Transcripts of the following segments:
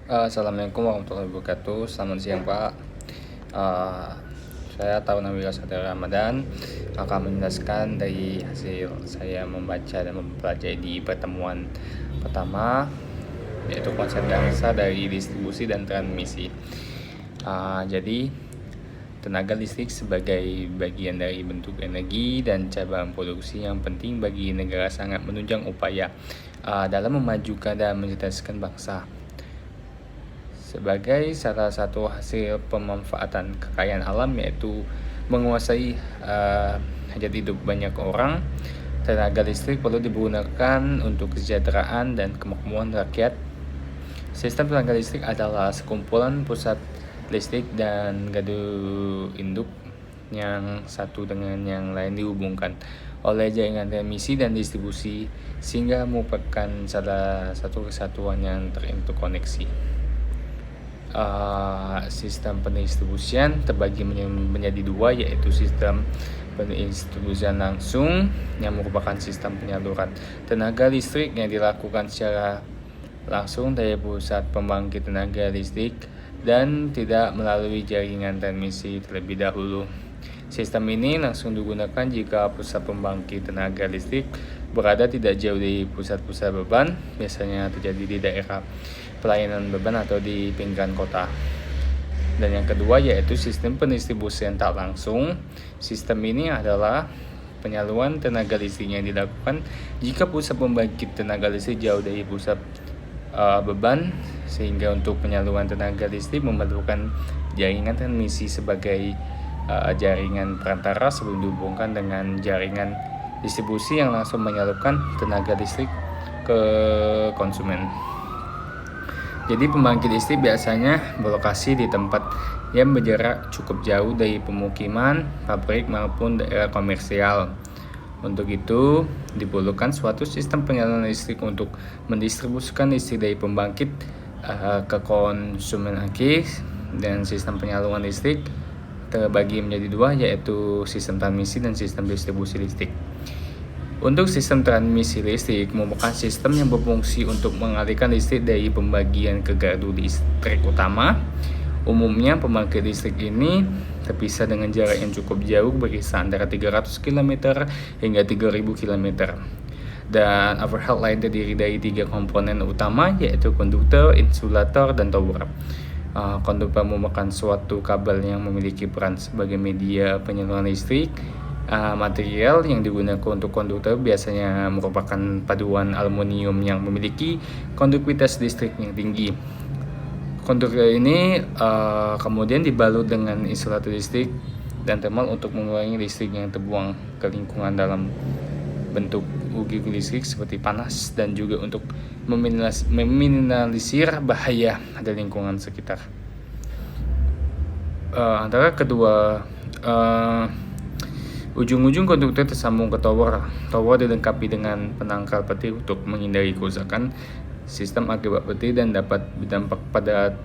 Assalamualaikum warahmatullahi wabarakatuh. Selamat siang Pak. Eh, saya Taunawira Saudara Ramadan akan menjelaskan dari hasil saya membaca dan mempelajari di pertemuan pertama, yaitu konsep dasar dari distribusi dan transmisi. Jadi tenaga listrik sebagai bagian dari bentuk energi dan cabang produksi yang penting bagi negara sangat menunjang upaya dalam memajukan dan mencerdaskan bangsa. Sebagai salah satu hasil pemanfaatan kekayaan alam, yaitu menguasai hajat hidup banyak orang, tenaga listrik perlu digunakan untuk kesejahteraan dan kemakmuran rakyat. Sistem tenaga listrik adalah sekumpulan pusat listrik dan gardu induk yang satu dengan yang lain dihubungkan oleh jaringan transmisi dan distribusi, sehingga merupakan salah satu kesatuan yang terinterkoneksi. Sistem pendistribusian terbagi menjadi dua, yaitu sistem pendistribusian langsung yang merupakan sistem penyaluran tenaga listrik yang dilakukan secara langsung dari pusat pembangkit tenaga listrik dan tidak melalui jaringan transmisi terlebih dahulu. Sistem ini langsung digunakan jika pusat pembangkit tenaga listrik berada tidak jauh dari pusat-pusat beban, biasanya terjadi di daerah pelayanan beban atau di pinggiran kota. Dan yang kedua yaitu sistem pendistribusian tak langsung. Sistem ini adalah penyaluran tenaga listrik yang dilakukan jika pusat pembangkit tenaga listrik jauh dari pusat beban, sehingga untuk penyaluran tenaga listrik memerlukan jaringan transmisi sebagai jaringan perantara sebelum dihubungkan dengan jaringan distribusi yang langsung menyalurkan tenaga listrik ke konsumen. Jadi pembangkit listrik biasanya berlokasi di tempat yang berjarak cukup jauh dari pemukiman, pabrik maupun daerah komersial. Untuk itu, diperlukan suatu sistem penyaluran listrik untuk mendistribusikan listrik dari pembangkit ke konsumen akhir. Dan sistem penyaluran listrik terbagi menjadi dua, yaitu sistem transmisi dan sistem distribusi listrik. Untuk sistem transmisi listrik merupakan sistem yang berfungsi untuk mengalihkan listrik dari pembagian ke gardu listrik utama. Umumnya pembangkit listrik ini terpisah dengan jarak yang cukup jauh, berkisar antara 300 km hingga 3000 km. Dan overhead line terdiri dari 3 komponen utama, yaitu konduktor, insulator, dan tower. Konduktor merupakan suatu kabel yang memiliki peran sebagai media penyaluran listrik. Material yang digunakan untuk konduktor biasanya merupakan paduan aluminium yang memiliki konduktivitas listrik yang tinggi. Konduktor ini kemudian dibalut dengan insulator listrik dan thermal untuk mengurangi listrik yang terbuang ke lingkungan dalam bentuk ugi listrik seperti panas, dan juga untuk meminimalisir bahaya pada lingkungan sekitar. Antara kedua ujung-ujung konduktor tersambung ke tower. Tower dilengkapi dengan penangkal peti untuk menghindari kerusakan sistem akibat peti dan dapat berdampak pada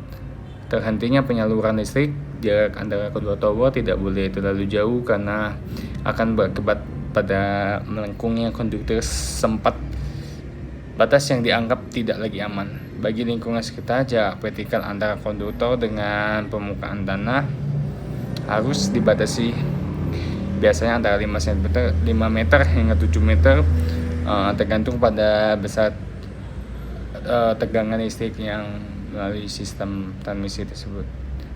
terhentinya penyaluran listrik. Jarak antara kedua tower tidak boleh terlalu jauh karena akan berakibat pada melengkungnya konduktor sempat batas yang dianggap tidak lagi aman. Bagi lingkungan sekitar, jarak vertikal antara konduktor dengan permukaan tanah harus dibatasi, biasanya antara 5 meter hingga 7 meter, tergantung pada besar tegangan listrik yang melalui sistem transmisi tersebut.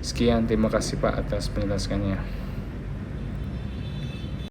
Sekian, terima kasih Pak atas penjelasannya.